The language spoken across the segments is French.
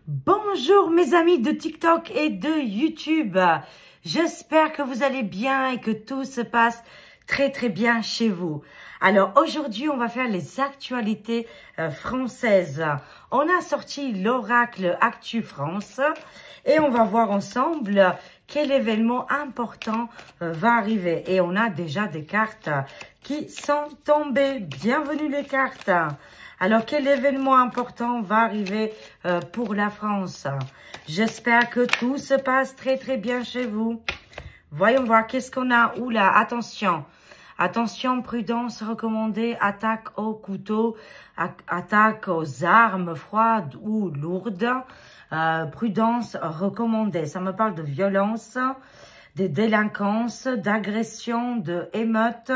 Bonjour mes amis de TikTok et de YouTube. J'espère que vous allez bien et que tout se passe très bien chez vous. Alors aujourd'hui, on va faire les actualités françaises. On a sorti l'oracle Actu France et on va voir ensemble quel événement important va arriver. Et on a déjà des cartes qui sont tombées. Bienvenue les cartes. Alors, quel événement important va arriver pour la France? J'espère que tout se passe très bien chez vous. Voyons voir qu'est-ce qu'on a. Oula, attention. Attention, prudence recommandée, attaque au couteau, attaque aux armes froides ou lourdes. Prudence recommandée. Ça me parle de violence, de délinquance, d'agression, de émeute.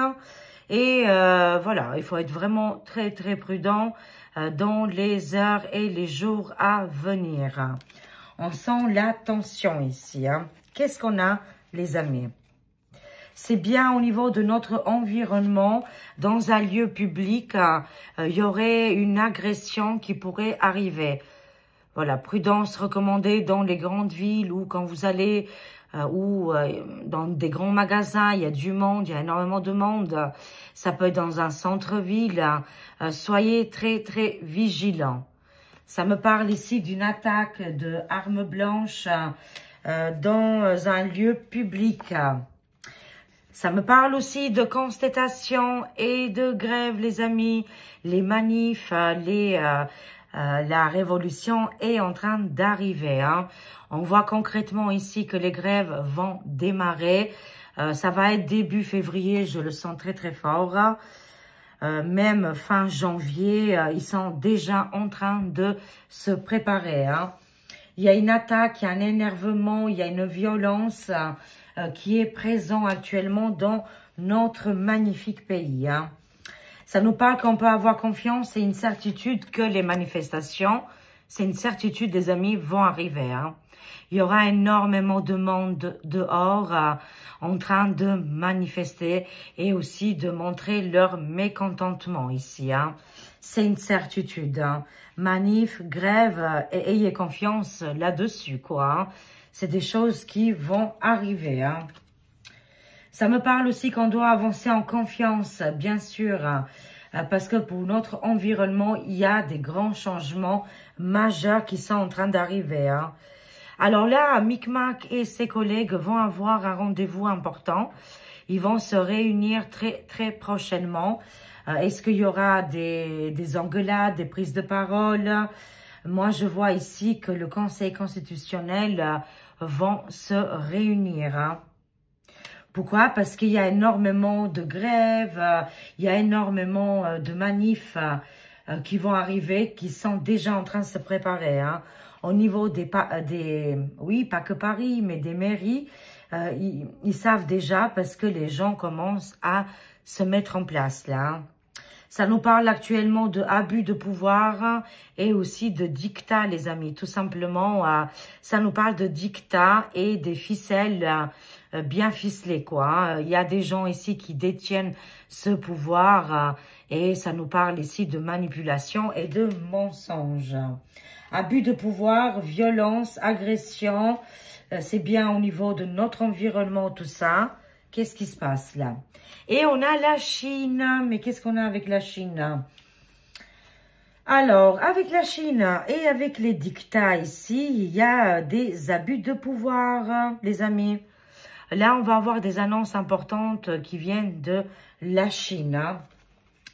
Et voilà, il faut être vraiment très prudent dans les heures et les jours à venir. On sent la tension ici. Hein. Qu'est-ce qu'on a, les amis? C'est bien au niveau de notre environnement, dans un lieu public, il y aurait une agression qui pourrait arriver. Voilà, prudence recommandée dans les grandes villes ou quand vous allez... ou dans des grands magasins, il y a du monde, il y a énormément de monde. Ça peut être dans un centre-ville. Soyez très vigilants. Ça me parle ici d'une attaque de armes blanches dans un lieu public. Ça me parle aussi de constatation et de grève, les amis. Les manifs, la révolution est en train d'arriver. Hein. On voit concrètement ici que les grèves vont démarrer. Ça va être début février, je le sens très fort. Même fin janvier, ils sont déjà en train de se préparer. Hein. Il y a une attaque, il y a un énervement, il y a une violence qui est présent actuellement dans notre magnifique pays. Hein. Ça nous parle qu'on peut avoir confiance et une certitude que les manifestations, c'est une certitude, des amis, vont arriver. Hein. Il y aura énormément de monde dehors en train de manifester et aussi de montrer leur mécontentement ici. Hein. C'est une certitude. Hein. Manif, grève, et ayez confiance là-dessus, quoi. Hein. C'est des choses qui vont arriver. Hein. Ça me parle aussi qu'on doit avancer en confiance, bien sûr, parce que pour notre environnement, il y a des grands changements majeurs qui sont en train d'arriver. Hein. Alors là, Micmac et ses collègues vont avoir un rendez-vous important. Ils vont se réunir très prochainement. Est-ce qu'il y aura des engueulades, des prises de parole? Moi, je vois ici que le Conseil constitutionnel vont se réunir. Hein. Pourquoi? Parce qu'il y a énormément de grèves, il y a énormément de manifs qui vont arriver, qui sont déjà en train de se préparer. Hein. Au niveau oui, pas que Paris, mais des mairies, ils savent déjà parce que les gens commencent à se mettre en place là. Hein. Ça nous parle actuellement de abus de pouvoir et aussi de dictat, les amis. Tout simplement, ça nous parle de dictat et des ficelles bien ficelées, quoi. Il y a des gens ici qui détiennent ce pouvoir et ça nous parle ici de manipulation et de mensonge. Abus de pouvoir, violence, agression, c'est bien au niveau de notre environnement, tout ça. Qu'est-ce qui se passe là? Et on a la Chine. Mais qu'est-ce qu'on a avec la Chine? Alors, avec la Chine et avec les dictats ici, il y a des abus de pouvoir, les amis. Là, on va avoir des annonces importantes qui viennent de la Chine.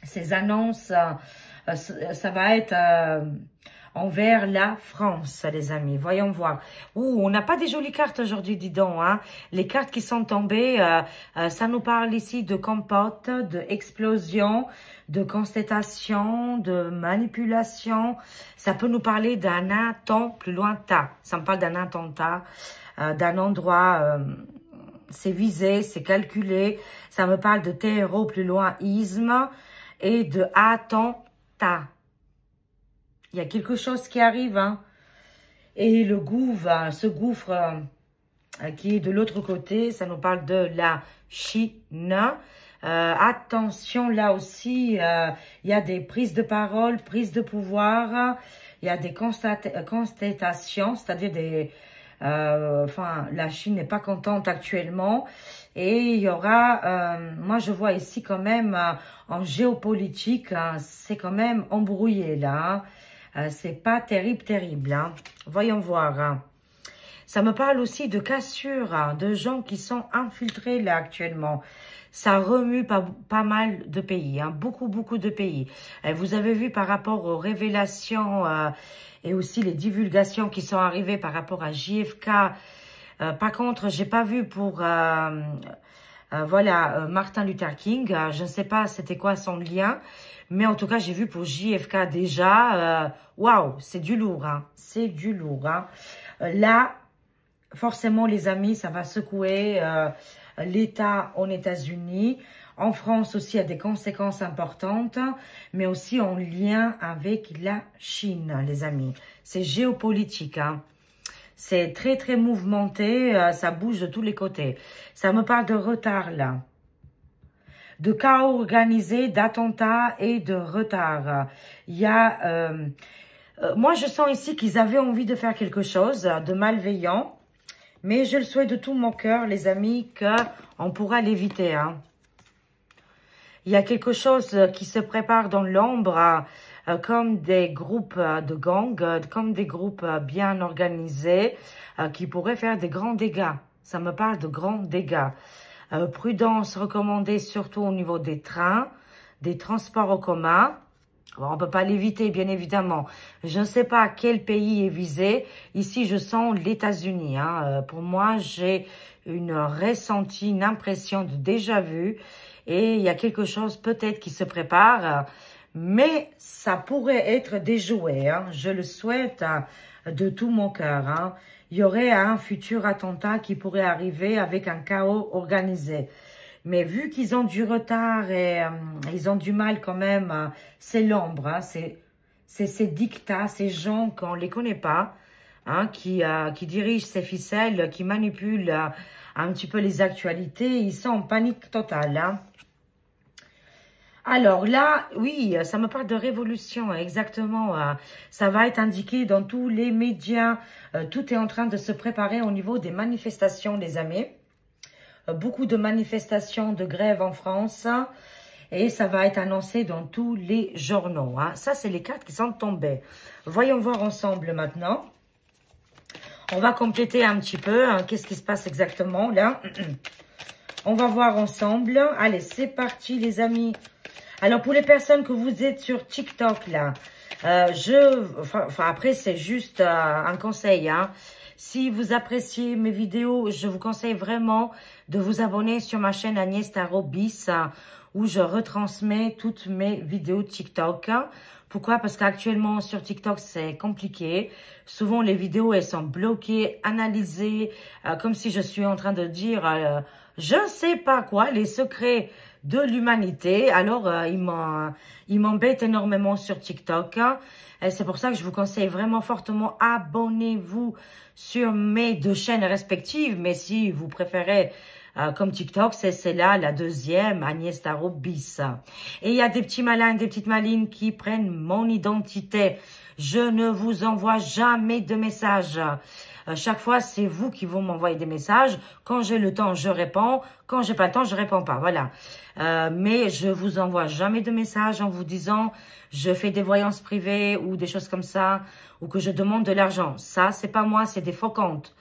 Ces annonces, ça va être... envers la France, les amis. Voyons voir. Ouh, on n'a pas des jolies cartes aujourd'hui, dis donc. Hein. Les cartes qui sont tombées, ça nous parle ici de compote, de explosion, de constatation, de manipulation. Ça peut nous parler d'un attentat plus lointain. Ça me parle d'un attentat, d'un endroit... c'est visé, c'est calculé. Ça me parle de terreau plus loin, isme, et de attentat. Il y a quelque chose qui arrive, hein. Et le gouffre, ce gouffre qui est de l'autre côté, ça nous parle de la Chine. Attention, là aussi, il y a des prises de parole, prises de pouvoir. il y a des constatations, c'est-à-dire des... la Chine n'est pas contente actuellement. Et il y aura, moi je vois ici quand même, en géopolitique, c'est quand même embrouillé là. C'est pas terrible, hein. Voyons voir. Hein. Ça me parle aussi de cassures, hein, de gens qui sont infiltrés là actuellement. Ça remue pas mal de pays, hein, beaucoup de pays. Vous avez vu par rapport aux révélations et aussi les divulgations qui sont arrivées par rapport à JFK. Par contre, j'ai pas vu pour Martin Luther King. Je ne sais pas c'était quoi son lien, mais en tout cas j'ai vu pour JFK déjà. Waouh, c'est du lourd, hein, c'est du lourd. Hein. Là, forcément les amis, ça va secouer l'État aux États-Unis. En France aussi, il y a des conséquences importantes, mais aussi en lien avec la Chine, les amis. C'est géopolitique, hein. C'est très mouvementé, ça bouge de tous les côtés. Ça me parle de retard, là. De chaos organisé, d'attentats et de retard. Il y a... moi, je sens ici qu'ils avaient envie de faire quelque chose de malveillant. Mais je le souhaite de tout mon cœur, les amis, qu'on pourra l'éviter. Hein. Il y a quelque chose qui se prépare dans l'ombre, comme des groupes de gangs, comme des groupes bien organisés, qui pourraient faire des grands dégâts. Ça me parle de grands dégâts. Prudence recommandée surtout au niveau des trains, des transports en commun. Bon, on ne peut pas l'éviter, bien évidemment. Je ne sais pas quel pays est visé. Ici, je sens les États-Unis. Hein. Pour moi, j'ai une ressentie, une impression de déjà-vu. Et il y a quelque chose peut-être qui se prépare. Mais ça pourrait être déjoué. Hein. Je le souhaite de tout mon cœur. Hein. Il y aurait un futur attentat qui pourrait arriver avec un chaos organisé. Mais vu qu'ils ont du retard et ils ont du mal quand même, c'est l'ombre, hein, c'est ces dictats, ces gens qu'on ne les connaît pas, hein, qui dirigent ces ficelles, qui manipulent un petit peu les actualités. Ils sont en panique totale. Hein. Alors là, oui, ça me parle de révolution, exactement. Ça va être indiqué dans tous les médias. Tout est en train de se préparer au niveau des manifestations, les amis. Beaucoup de manifestations, de grèves en France. Et ça va être annoncé dans tous les journaux. Hein. Ça, c'est les cartes qui sont tombées. Voyons voir ensemble maintenant. On va compléter un petit peu. Hein, qu'est-ce qui se passe exactement là? On va voir ensemble. Allez, c'est parti les amis. Alors, pour les personnes que vous êtes sur TikTok là, après, c'est juste un conseil, hein. Si vous appréciez mes vidéos, je vous conseille vraiment de vous abonner sur ma chaîne Agnès Tarot Bis, où je retransmets toutes mes vidéos TikTok. Pourquoi? Parce qu'actuellement sur TikTok, c'est compliqué. Souvent, les vidéos, elles sont bloquées, analysées, comme si je suis en train de dire, je ne sais pas quoi, les secrets de l'humanité. Alors, il m'embête énormément sur TikTok. Et c'est pour ça que je vous conseille vraiment fortement, abonnez-vous sur mes deux chaînes respectives. Mais si vous préférez comme TikTok, c'est là la deuxième, Agnès Tarot Bis. Et il y a des petits malins, des petites malines qui prennent mon identité. Je ne vous envoie jamais de messages. Chaque fois, c'est vous qui vont m'envoyer des messages. Quand j'ai le temps, je réponds. Quand j'ai pas le temps, je réponds pas. Voilà. Mais je vous envoie jamais de messages en vous disant je fais des voyances privées ou des choses comme ça, ou que je demande de l'argent. Ça, c'est pas moi, c'est des faux comptes.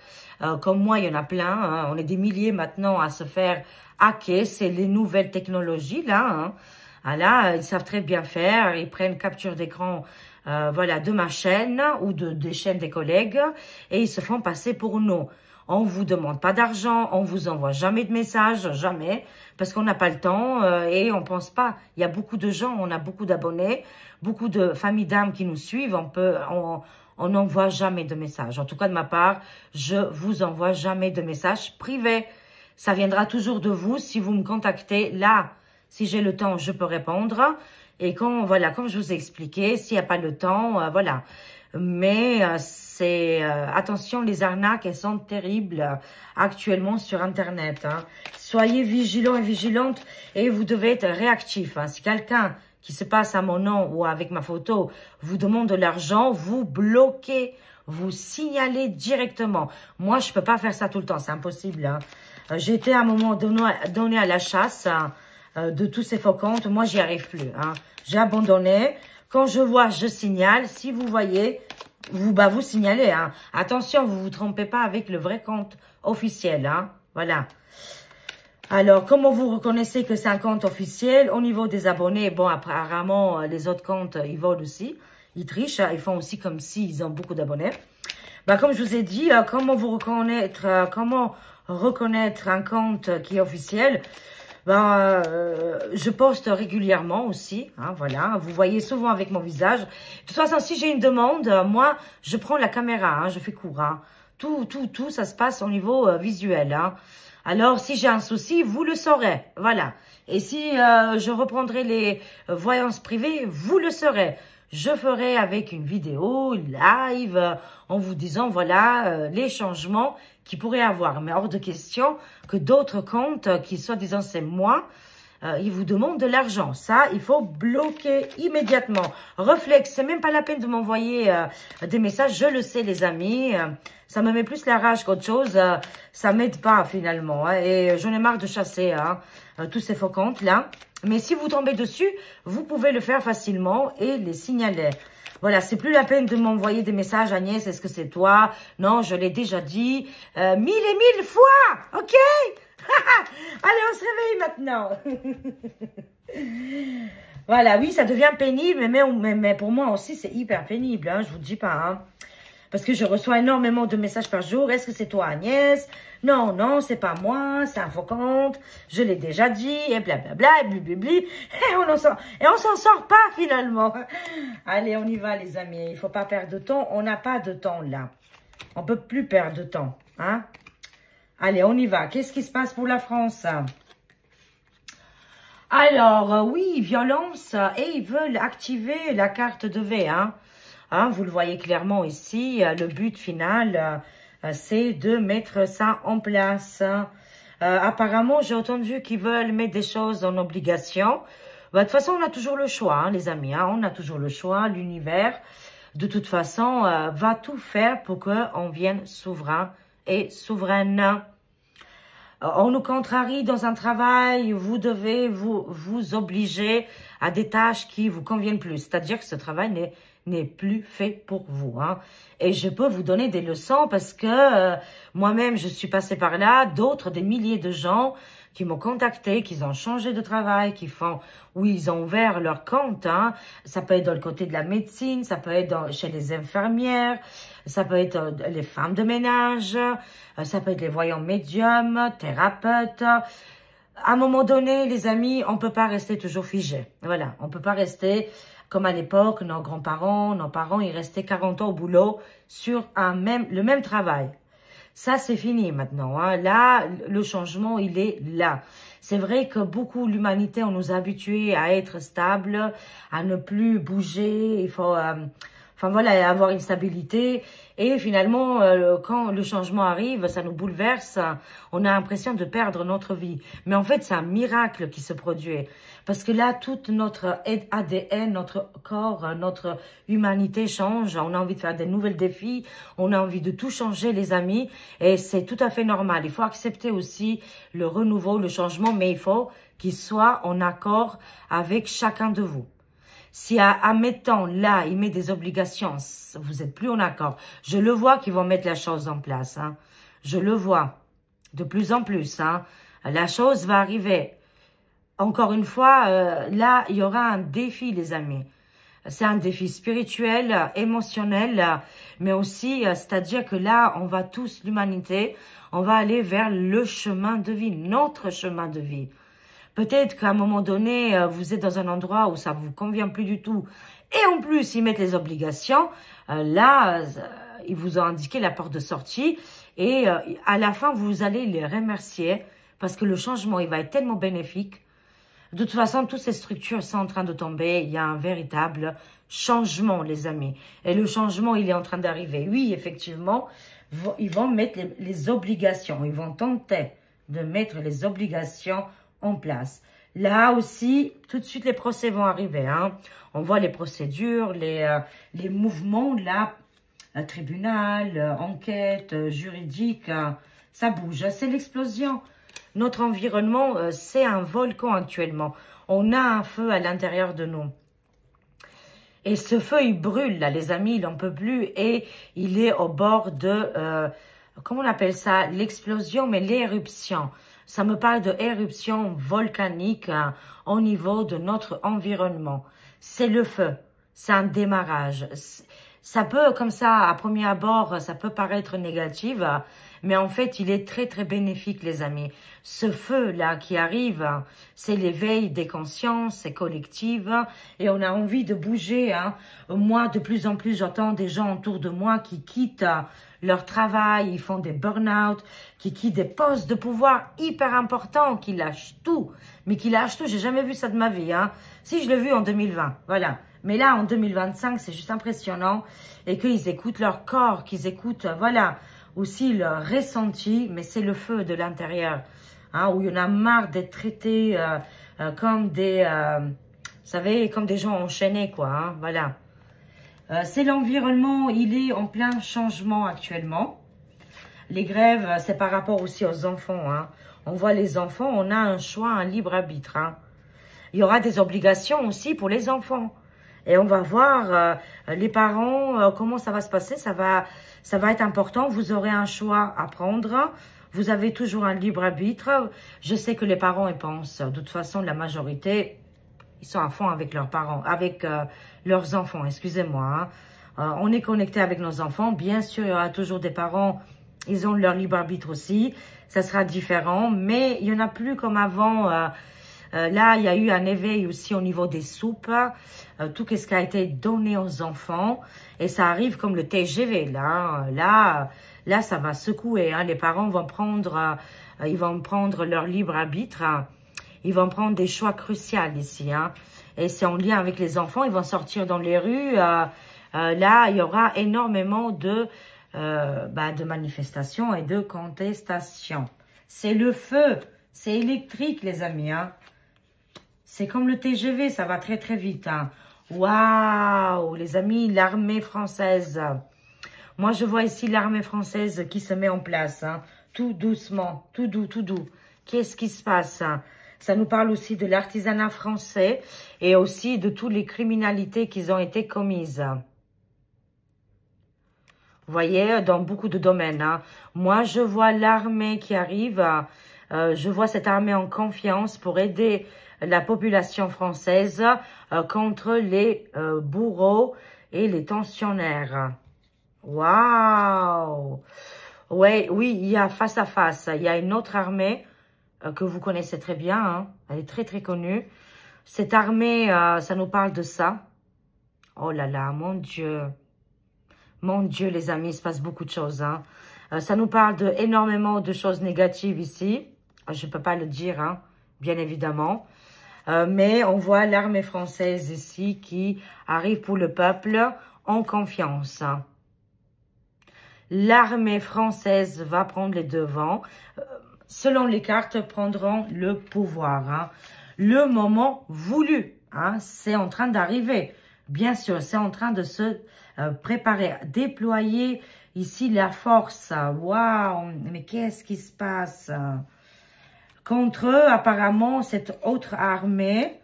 Comme moi, il y en a plein. Hein. On est des milliers maintenant à se faire hacker. C'est les nouvelles technologies là. Hein. Ah là, ils savent très bien faire. Ils prennent capture d'écran. Voilà, de ma chaîne ou des chaînes des collègues et ils se font passer pour nous. On vous demande pas d'argent, on vous envoie jamais de messages, jamais, parce qu'on n'a pas le temps et on pense pas. Il y a beaucoup de gens, on a beaucoup d'abonnés, beaucoup de familles d'âmes qui nous suivent, on n'envoie jamais de messages. En tout cas, de ma part, je vous envoie jamais de messages privés. Ça viendra toujours de vous si vous me contactez là. Si j'ai le temps, je peux répondre. Et quand, voilà, comme je vous ai expliqué, s'il n'y a pas le temps, voilà. Mais attention, les arnaques, elles sont terribles actuellement sur Internet. Hein. Soyez vigilants et vigilantes et vous devez être réactifs. Hein. Si quelqu'un qui se passe à mon nom ou avec ma photo vous demande de l'argent, vous bloquez, vous signalez directement. Moi, je peux pas faire ça tout le temps, c'est impossible. Hein. J'ai été à un moment donné à la chasse de tous ces faux comptes. Moi, j'y arrive plus. Hein. J'ai abandonné. Quand je vois, je signale. Si vous voyez, vous signalez. Hein. Attention, vous vous trompez pas avec le vrai compte officiel. Hein. Voilà. Alors, comment vous reconnaissez que c'est un compte officiel? Au niveau des abonnés, bon, apparemment, les autres comptes, ils volent aussi. Ils trichent, ils font aussi comme s'ils ont beaucoup d'abonnés. Bah, comme je vous ai dit, comment reconnaître un compte qui est officiel? Ben, je poste régulièrement aussi, hein, voilà. Vous voyez souvent avec mon visage. De toute façon, si j'ai une demande, moi, je prends la caméra, hein, je fais court. Hein. Tout, ça se passe au niveau visuel. Hein. Alors, si j'ai un souci, vous le saurez, voilà. Et si je reprendrai les voyances privées, vous le saurez. Je ferai avec une vidéo live en vous disant, voilà, les changements qu'il pourrait avoir. Mais hors de question que d'autres comptes, qui soi-disant c'est moi, ils vous demandent de l'argent. Ça, il faut bloquer immédiatement. Réflexe, c'est même pas la peine de m'envoyer des messages. Je le sais, les amis. Ça me met plus la rage qu'autre chose. Ça m'aide pas, finalement. Hein, et j'en ai marre de chasser hein, tous ces faux comptes-là. Mais si vous tombez dessus, vous pouvez le faire facilement et les signaler. Voilà, c'est plus la peine de m'envoyer des messages, Agnès, est-ce que c'est toi? Non, je l'ai déjà dit 1000 et 1000 fois, ok? Allez, on se réveille maintenant. Voilà, oui, ça devient pénible, mais pour moi aussi, c'est hyper pénible, hein, je vous dis pas. Hein. Parce que je reçois énormément de messages par jour. Est-ce que c'est toi, Agnès? Non, non, c'est pas moi, c'est un faux compte. Je l'ai déjà dit, et blablabla, et blibli. Et on s'en sort pas, finalement. Allez, on y va, les amis. Il faut pas perdre de temps. On n'a pas de temps, là. On peut plus perdre de temps, hein. Allez, on y va. Qu'est-ce qui se passe pour la France? Alors, oui, violence. Et ils veulent activer la carte de V, hein. Hein, vous le voyez clairement ici, le but final, c'est de mettre ça en place. Apparemment, j'ai entendu qu'ils veulent mettre des choses en obligation. Bah, de toute façon, on a toujours le choix, hein, les amis. Hein, on a toujours le choix. L'univers, de toute façon, va tout faire pour qu'on vienne souverain et souveraine. On nous contrarie dans un travail, vous devez vous obliger à des tâches qui vous conviennent plus. C'est-à-dire que ce travail n'est plus fait pour vous. Hein. Et je peux vous donner des leçons parce que moi-même, je suis passée par là. D'autres, des milliers de gens qui m'ont contacté, qui ont changé de travail, où ils ont ouvert leur compte. Hein. Ça peut être dans le côté de la médecine, ça peut être chez les infirmières, ça peut être les femmes de ménage, ça peut être les voyants médiums, thérapeutes. À un moment donné, les amis, on peut pas rester toujours figé. Voilà, on peut pas rester comme à l'époque, nos grands-parents, nos parents, ils restaient 40 ans au boulot sur le même travail. Ça, c'est fini maintenant. Hein. Là, le changement, il est là. C'est vrai que beaucoup, l'humanité, on nous a habitués à être stable, à ne plus bouger. Il faut, enfin voilà, avoir une stabilité. Et finalement, quand le changement arrive, ça nous bouleverse. On a l'impression de perdre notre vie. Mais en fait, c'est un miracle qui se produit. Parce que là, toute notre ADN, notre corps, notre humanité change. On a envie de faire des nouveaux défis. On a envie de tout changer, les amis. Et c'est tout à fait normal. Il faut accepter aussi le renouveau, le changement. Mais il faut qu'il soit en accord avec chacun de vous. Si admettons, là, il met des obligations, vous n'êtes plus en accord. Je le vois qu'ils vont mettre la chose en place. Hein. Je le vois de plus en plus. Hein. La chose va arriver. Encore une fois, là, il y aura un défi, les amis. C'est un défi spirituel, émotionnel, mais aussi, c'est-à-dire que là, on va tous, l'humanité, on va aller vers le chemin de vie, notre chemin de vie. Peut-être qu'à un moment donné, vous êtes dans un endroit où ça vous convient plus du tout. Et en plus, ils mettent les obligations. Là, ils vous ont indiqué la porte de sortie. Et à la fin, vous allez les remercier. Parce que le changement, il va être tellement bénéfique. De toute façon, toutes ces structures sont en train de tomber. Il y a un véritable changement, les amis. Et le changement, il est en train d'arriver. Oui, effectivement, ils vont mettre les obligations. Ils vont tenter de mettre les obligations en place. Là aussi, tout de suite, les procès vont arriver. Hein. On voit les procédures, les mouvements, là, tribunal, enquête, juridique, ça bouge. C'est l'explosion. Notre environnement, c'est un volcan actuellement. On a un feu à l'intérieur de nous. Et ce feu, il brûle, là, les amis, il n'en peut plus. Et il est au bord de, comment on appelle ça? L'explosion, mais l'éruption. Ça me parle de éruption volcanique au niveau de notre environnement. C'est le feu. C'est un démarrage. Ça peut, comme ça, à premier abord, ça peut paraître négatif, mais en fait, il est très, très bénéfique, les amis. Ce feu-là qui arrive, c'est l'éveil des consciences, c'est collectif, et on a envie de bouger. Hein. Moi, de plus en plus, j'entends des gens autour de moi qui quittent leur travail, ils font des burn-out, qui quittent des postes de pouvoir hyper importants, qui lâchent tout. Mais qui lâchent tout, j'ai jamais vu ça de ma vie. Hein. Si, je l'ai vu en 2020, voilà. Mais là, en 2025, c'est juste impressionnant. Et qu'ils écoutent leur corps, qu'ils écoutent, voilà, aussi leur ressenti. Mais c'est le feu de l'intérieur, hein, où il y en a marre d'être traités comme des, vous savez, comme des gens enchaînés, quoi, hein, voilà. C'est l'environnement, il est en plein changement actuellement. Les grèves, c'est par rapport aussi aux enfants, hein. On voit les enfants, on a un choix, un libre arbitre, hein. Il y aura des obligations aussi pour les enfants. Et on va voir les parents, comment ça va se passer. Ça va être important. Vous aurez un choix à prendre. Vous avez toujours un libre arbitre. Je sais que les parents, ils pensent, de toute façon, la majorité, ils sont à fond avec leurs parents, avec leurs enfants, excusez-moi. Hein. On est connecté avec nos enfants. Bien sûr, il y aura toujours des parents, ils ont leur libre arbitre aussi. Ça sera différent, mais il n'y en a plus comme avant. Là, il y a eu un éveil aussi au niveau des soupes, tout ce qui a été donné aux enfants. Et ça arrive comme le TGV, là. Là, ça va secouer. Hein. Les parents vont prendre, ils vont prendre leur libre arbitre. Hein. Ils vont prendre des choix cruciaux ici. Hein. Et c'est en lien avec les enfants. Ils vont sortir dans les rues. Là, il y aura énormément de manifestations et de contestations. C'est le feu. C'est électrique, les amis. Hein. C'est comme le TGV, ça va très très vite. Hein. Waouh, les amis, l'armée française. Moi, je vois ici l'armée française qui se met en place. Hein. Tout doucement, tout doux, tout doux. Qu'est-ce qui se passe? Hein? Ça nous parle aussi de l'artisanat français et aussi de toutes les criminalités qui ont été commises. Vous voyez, dans beaucoup de domaines. Hein. Moi, je vois l'armée qui arrive. Je vois cette armée en confiance pour aider la population française contre les bourreaux et les tensionnaires. Waouh! Ouais, oui, il y a face à face. Il y a une autre armée que vous connaissez très bien. Hein. Elle est très, très connue. Cette armée, ça nous parle de ça. Oh là là, mon Dieu. Mon Dieu, les amis, il se passe beaucoup de choses. Hein. Ça nous parle de énormément de choses négatives ici. Je ne peux pas le dire, hein, bien évidemment. Mais on voit l'armée française ici qui arrive pour le peuple en confiance. L'armée française va prendre les devants. Selon les cartes, prendront le pouvoir. Hein. Le moment voulu, hein, c'est en train d'arriver. Bien sûr, c'est en train de se préparer, déployer ici la force. Waouh, mais qu'est-ce qui se passe? Contre eux, apparemment, cette autre armée,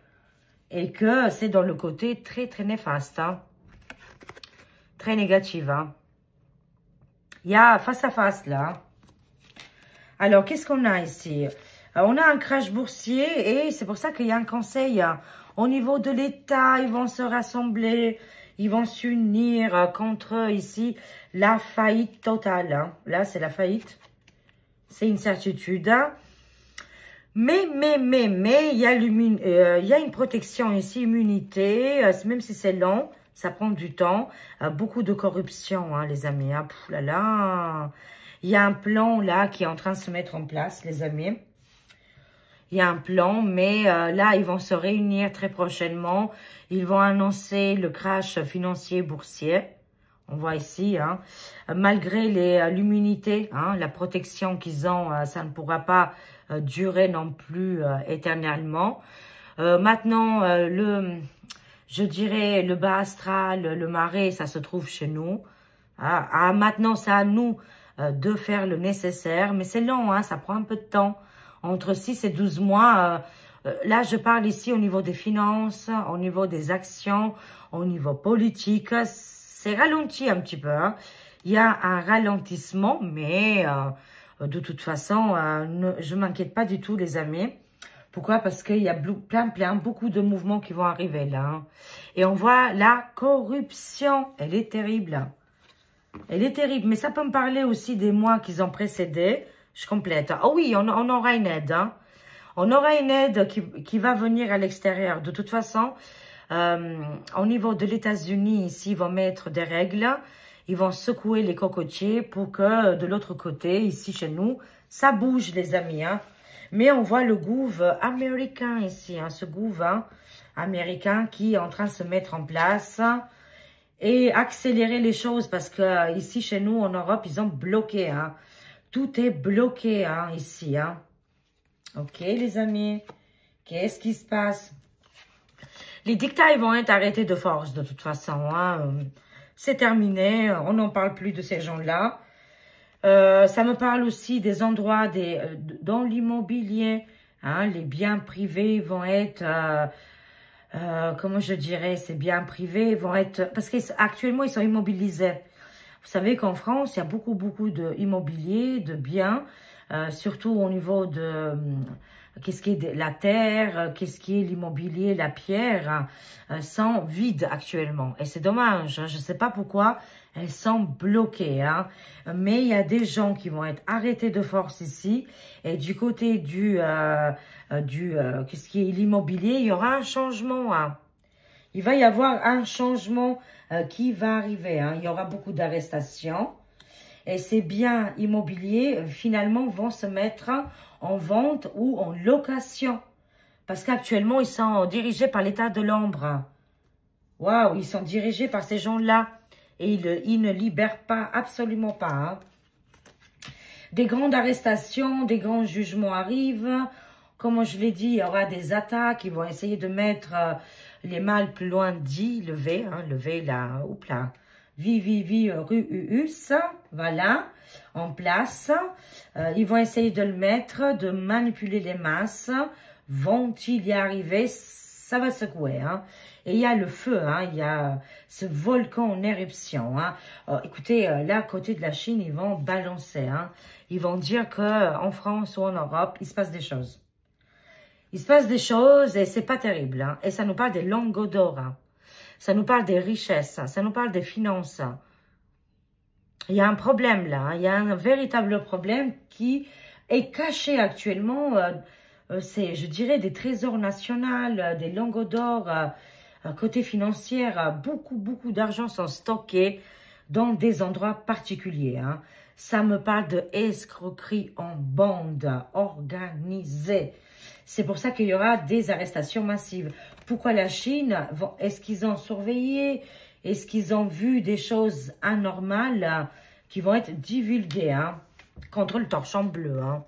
et que c'est dans le côté très, très néfaste, hein. Très négatif. Hein. Il y a face à face, là. Alors, qu'est-ce qu'on a ici? On a un crash boursier, et c'est pour ça qu'il y a un conseil. Hein. Au niveau de l'État, ils vont se rassembler, ils vont s'unir contre, ici, la faillite totale. Hein. Là, c'est la faillite. C'est une certitude, hein. Mais, il y a une protection ici, immunité, même si c'est long, ça prend du temps. Beaucoup de corruption, hein, les amis. Hein. Pff, là, là. Il y a un plan, là, qui est en train de se mettre en place, les amis. Il y a un plan, mais là, ils vont se réunir très prochainement. Ils vont annoncer le crash financier boursier. On voit ici, hein, malgré l'immunité, hein, la protection qu'ils ont, ça ne pourra pas durer non plus éternellement. Maintenant, je dirais, le bas astral, le marais, ça se trouve chez nous. Maintenant, c'est à nous de faire le nécessaire, mais c'est long, hein, ça prend un peu de temps. Entre 6 et 12 mois, là, je parle ici au niveau des finances, au niveau des actions, au niveau politique. C'est ralenti un petit peu, hein. Il y a un ralentissement, mais de toute façon, je ne m'inquiète pas du tout, les amis. Pourquoi? Parce qu'il y a beaucoup de mouvements qui vont arriver là, hein. Et on voit la corruption, elle est terrible. Elle est terrible, mais ça peut me parler aussi des mois qui ont précédé. Je complète. Oh oui, on aura une aide, hein. On aura une aide qui va venir à l'extérieur. De toute façon, au niveau de l'États-Unis, ici, ils vont mettre des règles. Ils vont secouer les cocotiers pour que de l'autre côté, ici chez nous, ça bouge, les amis, hein. Mais on voit le gouv américain ici, hein, ce gouv américain qui est en train de se mettre en place et accélérer les choses parce que ici chez nous en Europe, ils ont bloqué, hein. Tout est bloqué, hein, ici, hein. Ok, les amis, qu'est-ce qui se passe? Les dictats, ils vont être arrêtés de force, de toute façon, hein. C'est terminé, on n'en parle plus de ces gens-là. Ça me parle aussi des endroits dans l'immobilier, hein, les biens privés vont être, comment je dirais, ces biens privés vont être, parce qu'actuellement, ils sont immobilisés. Vous savez qu'en France, il y a beaucoup d'immobilier, de biens, surtout au niveau de qu'est-ce qui est de la terre, qu'est-ce qui est l'immobilier, la pierre, sont vides actuellement. Et c'est dommage, hein, je ne sais pas pourquoi elles sont bloquées, hein. Mais il y a des gens qui vont être arrêtés de force ici. Et du côté qu'est-ce qui est l'immobilier, il y aura un changement, hein. Il va y avoir un changement qui va arriver, hein. Il y aura beaucoup d'arrestations. Et ces biens immobiliers, finalement, vont se mettre en vente ou en location. Parce qu'actuellement, ils sont dirigés par l'état de l'ombre. Waouh, ils sont dirigés par ces gens-là. Et ils ne libèrent pas, absolument pas, hein. Des grandes arrestations, des grands jugements arrivent. Comme je l'ai dit, il y aura des attaques. Ils vont essayer de mettre les mâles plus loin dit, levé, hein, levé là, oups là. Ruus, voilà, en place. Ils vont essayer de le mettre, de manipuler les masses. Vont-ils y arriver? Ça va secouer, hein. Et il y a le feu, hein, il y a ce volcan en éruption, hein. Écoutez, là, à côté de la Chine, ils vont balancer, hein. Ils vont dire qu'en France ou en Europe, il se passe des choses. Il se passe des choses et c'est pas terrible, hein. Et ça nous parle des lingots d'or, hein. Ça nous parle des richesses, ça nous parle des finances. Il y a un problème là, hein. Il y a un véritable problème qui est caché actuellement. C'est, je dirais, des trésors nationaux, des lingots d'or, côté financier. Beaucoup d'argent sont stockés dans des endroits particuliers, hein. Ça me parle de escroquerie en bande organisée. C'est pour ça qu'il y aura des arrestations massives. Pourquoi la Chine? Est-ce qu'ils ont surveillé? Est-ce qu'ils ont vu des choses anormales qui vont être divulguées, hein, contre le torchon bleu, hein?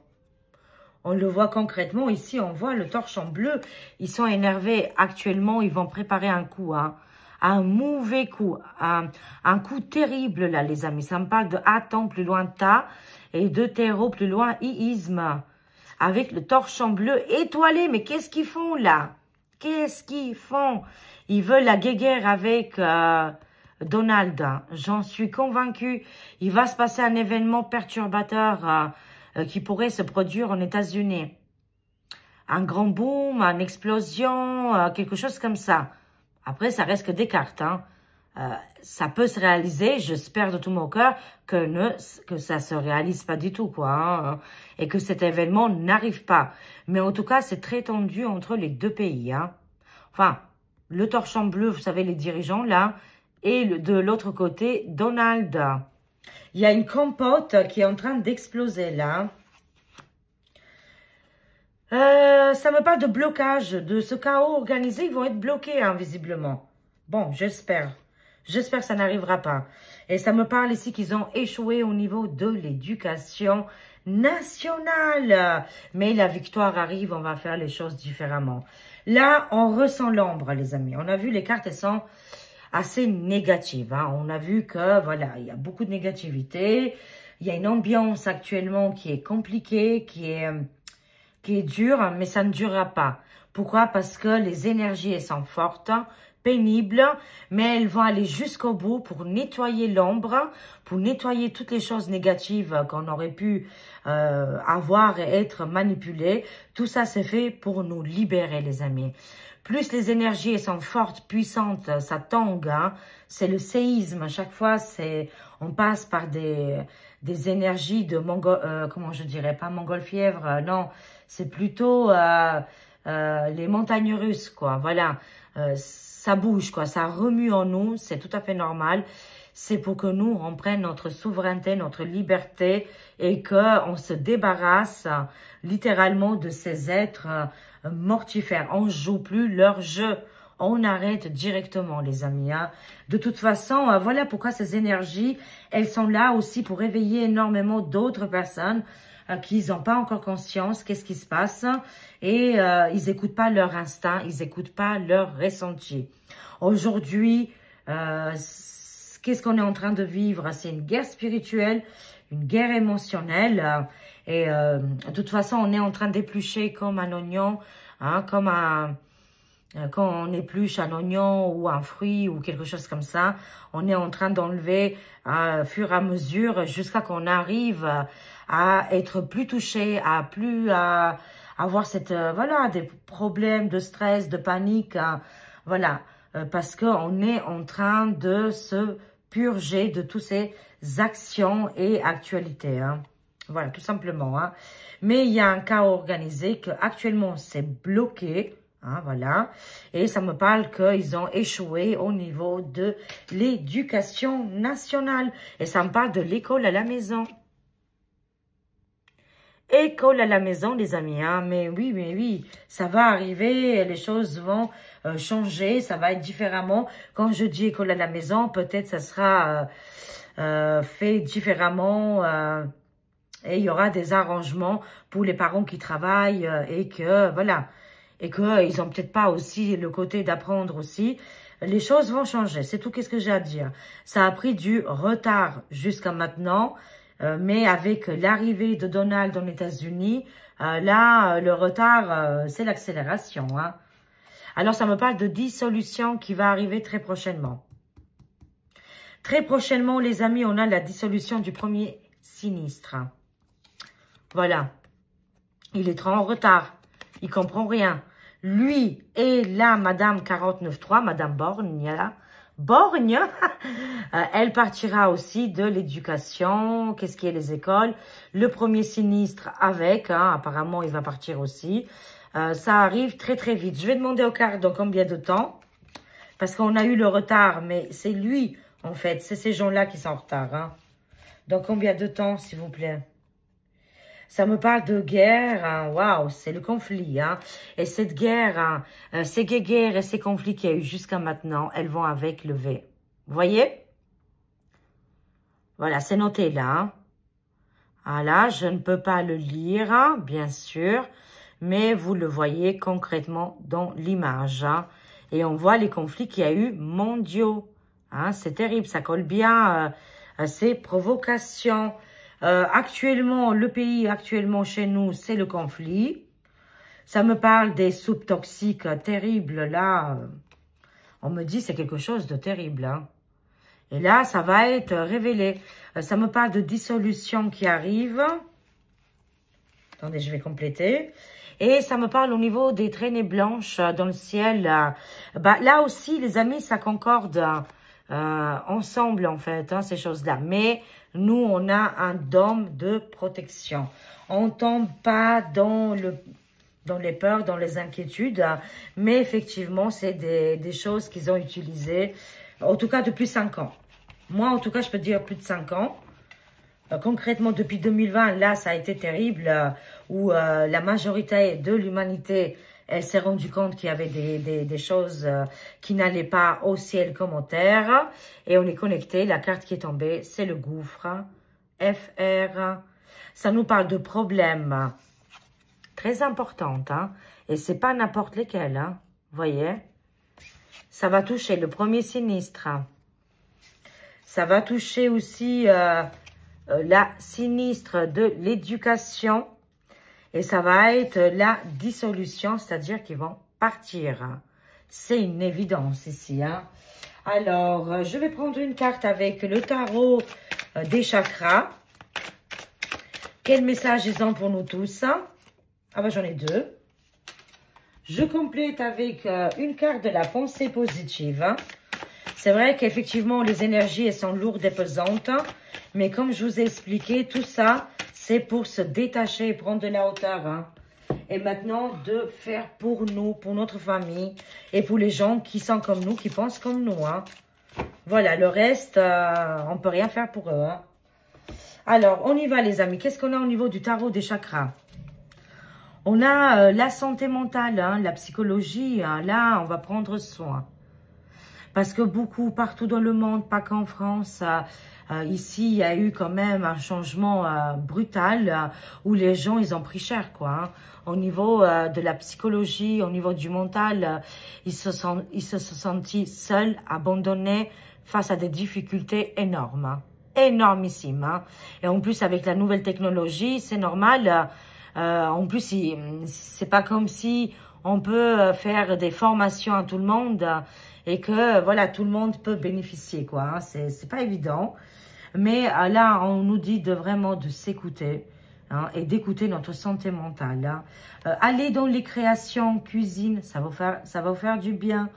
On le voit concrètement ici, on voit le torchon bleu. Ils sont énervés actuellement, ils vont préparer un coup, hein, un mauvais coup, un coup terrible là, les amis. Ça me parle de Aton plus loin ta et de Terreau plus loin iisme. Avec le torchon bleu étoilé. Mais qu'est-ce qu'ils font là? Qu'est-ce qu'ils font? Ils veulent la guéguerre avec Donald. J'en suis convaincue. Il va se passer un événement perturbateur qui pourrait se produire aux États-Unis. Un grand boom, une explosion, quelque chose comme ça. Après, ça reste que des cartes, hein. Ça peut se réaliser, j'espère de tout mon cœur que ça se réalise pas du tout, quoi, hein, et que cet événement n'arrive pas. Mais en tout cas, c'est très tendu entre les deux pays, hein. Enfin, le torchon bleu, vous savez, les dirigeants, là, et de l'autre côté, Donald. Il y a une compote qui est en train d'exploser, là. Ça me parle de blocage, de ce chaos organisé. Ils vont être bloqués, hein, visiblement. Bon, j'espère. J'espère que ça n'arrivera pas. Et ça me parle ici qu'ils ont échoué au niveau de l'éducation nationale. Mais la victoire arrive, on va faire les choses différemment. Là, on ressent l'ombre, les amis. On a vu les cartes, elles sont assez négatives. Hein. On a vu que, voilà, il y a beaucoup de négativité. Il y a une ambiance actuellement qui est compliquée, qui est dure, mais ça ne durera pas. Pourquoi? Parce que les énergies, elles sont fortes, pénibles, mais elles vont aller jusqu'au bout pour nettoyer l'ombre, pour nettoyer toutes les choses négatives qu'on aurait pu avoir et être manipulées. Tout ça, c'est fait pour nous libérer, les amis. Plus les énergies elles sont fortes, puissantes, ça tangue. Hein. C'est le séisme. À chaque fois, on passe par des énergies de comment je dirais, pas montgolfièvre, non. C'est plutôt les montagnes russes, quoi. Voilà, ça bouge, quoi. Ça remue en nous. C'est tout à fait normal. C'est pour que nous, on prenne notre souveraineté, notre liberté et qu'on se débarrasse littéralement de ces êtres mortifères. On ne joue plus leur jeu. On arrête directement, les amis. Hein. De toute façon, voilà pourquoi ces énergies, elles sont là aussi pour réveiller énormément d'autres personnes qui n'ont pas encore conscience qu'est-ce qui se passe et ils n'écoutent pas leur instinct, ils n'écoutent pas leur ressenti. Aujourd'hui, qu'est-ce qu'on est en train de vivre? C'est une guerre spirituelle, une guerre émotionnelle. Et de toute façon, on est en train d'éplucher comme un oignon, hein, quand on épluche un oignon ou un fruit ou quelque chose comme ça. On est en train d'enlever au fur et à mesure jusqu'à qu'on arrive à être plus touché, à plus avoir voilà, des problèmes de stress, de panique. Hein, voilà, parce qu'on est en train de se purger de toutes ces actions et actualités. Hein. Voilà, tout simplement. Hein. Mais il y a un cas organisé que actuellement c'est bloqué. Hein, voilà. Et ça me parle qu'ils ont échoué au niveau de l'éducation nationale. Et ça me parle de l'école à la maison. École à la maison, les amis. Hein. Mais oui, ça va arriver. Les choses vont changer. Ça va être différemment. Quand je dis école à la maison, peut-être ça sera fait différemment. Et il y aura des arrangements pour les parents qui travaillent et que, voilà, et qu'ils n'ont peut-être pas aussi le côté d'apprendre aussi. Les choses vont changer, c'est tout ce que j'ai à dire. Ça a pris du retard jusqu'à maintenant, mais avec l'arrivée de Donald aux États-Unis, là, le retard, c'est l'accélération. Hein. Alors, ça me parle de dissolution qui va arriver très prochainement. Très prochainement, les amis, on a la dissolution du premier sinistre. Voilà. Il est trop en retard. Il comprend rien. Lui et la Madame 49.3, Madame Borgne, là. Borgne, elle partira aussi de l'éducation. Qu'est-ce qui est les écoles? Le premier sinistre avec, hein, apparemment, il va partir aussi. Ça arrive très, très vite. Je vais demander aux cartes dans combien de temps. Parce qu'on a eu le retard, mais c'est lui, en fait. C'est ces gens-là qui sont en retard. Hein. Dans combien de temps, s'il vous plaît? Ça me parle de guerre, hein. Waouh, c'est le conflit. Hein. Et cette guerre, hein, ces guerres et ces conflits qu'il y a eu jusqu'à maintenant, elles vont avec le V. Vous voyez? Voilà, c'est noté là. Hein. Voilà, je ne peux pas le lire, hein, bien sûr, mais vous le voyez concrètement dans l'image. Hein. Et on voit les conflits qu'il y a eu mondiaux. Hein. C'est terrible, ça colle bien à ces provocations. Actuellement, le pays actuellement chez nous, c'est le conflit. Ça me parle des soupes toxiques terribles. Là, on me dit c'est quelque chose de terrible. Hein. Et là, ça va être révélé. Ça me parle de dissolution qui arrive. Attendez, je vais compléter. Et ça me parle au niveau des traînées blanches dans le ciel. Bah, là aussi, les amis, ça concorde ensemble, en fait, hein, ces choses-là. Mais nous, on a un dôme de protection. On ne tombe pas dans les peurs, dans les inquiétudes. Mais effectivement, c'est des choses qu'ils ont utilisées, en tout cas depuis 5 ans. Moi, en tout cas, je peux dire plus de 5 ans. Concrètement, depuis 2020, là, ça a été terrible, où la majorité de l'humanité elle s'est rendue compte qu'il y avait des choses qui n'allaient pas au ciel comme en terre. Et on est connecté. La carte qui est tombée, c'est le gouffre. FR. Ça nous parle de problèmes très importants. Hein, et c'est pas n'importe lesquels. Hein, vous voyez? Ça va toucher le premier sinistre. Ça va toucher aussi la sinistre de l'éducation. Et ça va être la dissolution, c'est-à-dire qu'ils vont partir. C'est une évidence ici. Hein. Alors, je vais prendre une carte avec le tarot des chakras. Quel message ils ont pour nous tous? Ah ben, j'en ai deux. Je complète avec une carte de la pensée positive. C'est vrai qu'effectivement, les énergies, elles sont lourdes et pesantes. Mais comme je vous ai expliqué, tout ça, c'est pour se détacher et prendre de la hauteur. Hein. Et maintenant, de faire pour nous, pour notre famille et pour les gens qui sont comme nous, qui pensent comme nous. Hein. Voilà, le reste, on ne peut rien faire pour eux. Hein. Alors, on y va les amis. Qu'est-ce qu'on a au niveau du tarot des chakras? On a la santé mentale, hein, la psychologie. Hein. Là, on va prendre soin. Parce que beaucoup, partout dans le monde, pas qu'en France, ici, il y a eu quand même un changement brutal où les gens, ils ont pris cher, quoi. Hein. Au niveau de la psychologie, au niveau du mental, ils se sont sentis seuls, abandonnés face à des difficultés énormes. Hein. Énormissimes. Hein. Et en plus, avec la nouvelle technologie, c'est normal. En plus, c'est pas comme si on peut faire des formations à tout le monde et que, voilà, tout le monde peut bénéficier, quoi. Hein. C'est pas évident. Mais là, on nous dit vraiment de s'écouter hein, et d'écouter notre santé mentale. Hein. Aller dans les créations cuisine, ça va vous faire du bien.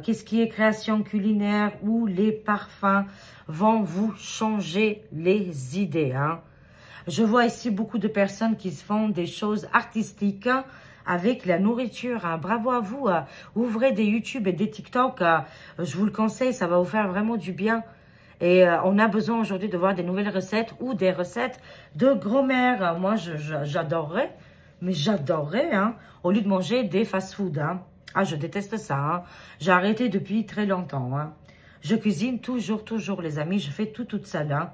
Qu'est-ce qui est création culinaire ou les parfums vont vous changer les idées. Hein. Je vois ici beaucoup de personnes qui font des choses artistiques avec la nourriture. Hein. Bravo à vous. Ouvrez des YouTube et des TikTok. Je vous le conseille, ça va vous faire vraiment du bien. Et on a besoin aujourd'hui de voir des nouvelles recettes ou des recettes de grand-mère. Moi, j'adorerais, mais j'adorerais, hein, au lieu de manger des fast-food. Hein. Ah, je déteste ça. Hein. J'ai arrêté depuis très longtemps. Hein. Je cuisine toujours, les amis. Je fais tout toute seule. Hein.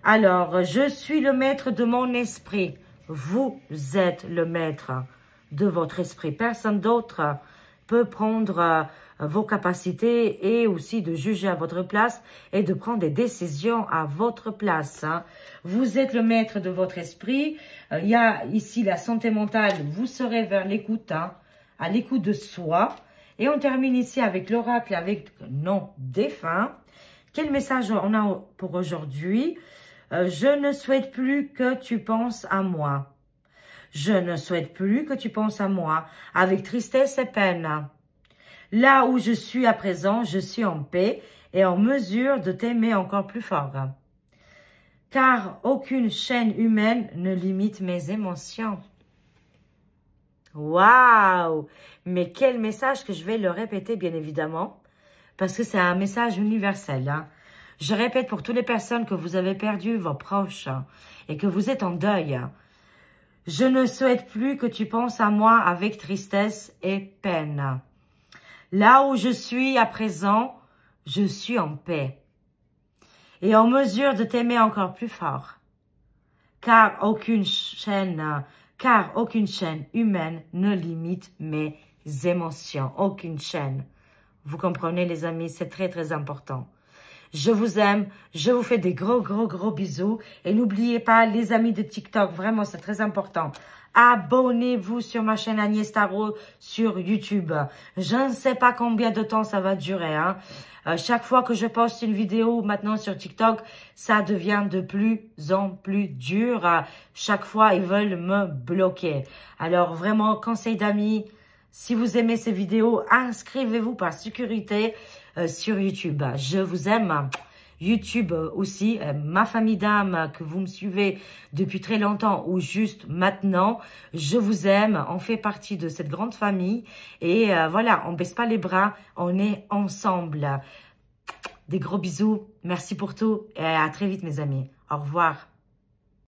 Alors, je suis le maître de mon esprit. Vous êtes le maître de votre esprit. Personne d'autre peut prendre vos capacités et aussi de juger à votre place et de prendre des décisions à votre place. Hein. Vous êtes le maître de votre esprit. Il y a ici la santé mentale. Vous serez vers l'écoute, hein, à l'écoute de soi. Et on termine ici avec l'oracle, avec non défunt. Quel message on a pour aujourd'hui? Je ne souhaite plus que tu penses à moi. Je ne souhaite plus que tu penses à moi avec tristesse et peine. Là où je suis à présent, je suis en paix et en mesure de t'aimer encore plus fort. Car aucune chaîne humaine ne limite mes émotions. Waouh! Mais quel message que je vais le répéter, bien évidemment, parce que c'est un message universel. Hein. Je répète pour toutes les personnes que vous avez perdu vos proches hein, et que vous êtes en deuil. Hein. Je ne souhaite plus que tu penses à moi avec tristesse et peine. Là où je suis à présent, je suis en paix et en mesure de t'aimer encore plus fort. Car aucune chaîne humaine ne limite mes émotions. Aucune chaîne. Vous comprenez les amis, c'est très important. Je vous aime, je vous fais des gros bisous. Et n'oubliez pas les amis de TikTok, vraiment c'est très important. Abonnez-vous sur ma chaîne Agnès Tarot sur YouTube. Je ne sais pas combien de temps ça va durer. Hein. Chaque fois que je poste une vidéo maintenant sur TikTok, ça devient de plus en plus dur. Chaque fois, ils veulent me bloquer. Alors vraiment, conseil d'amis, si vous aimez ces vidéos, inscrivez-vous par sécurité sur YouTube. Je vous aime. YouTube aussi, ma famille d'âme que vous me suivez depuis très longtemps ou juste maintenant, je vous aime, on fait partie de cette grande famille et voilà, on baisse pas les bras, on est ensemble. Des gros bisous, merci pour tout et à très vite mes amis, au revoir.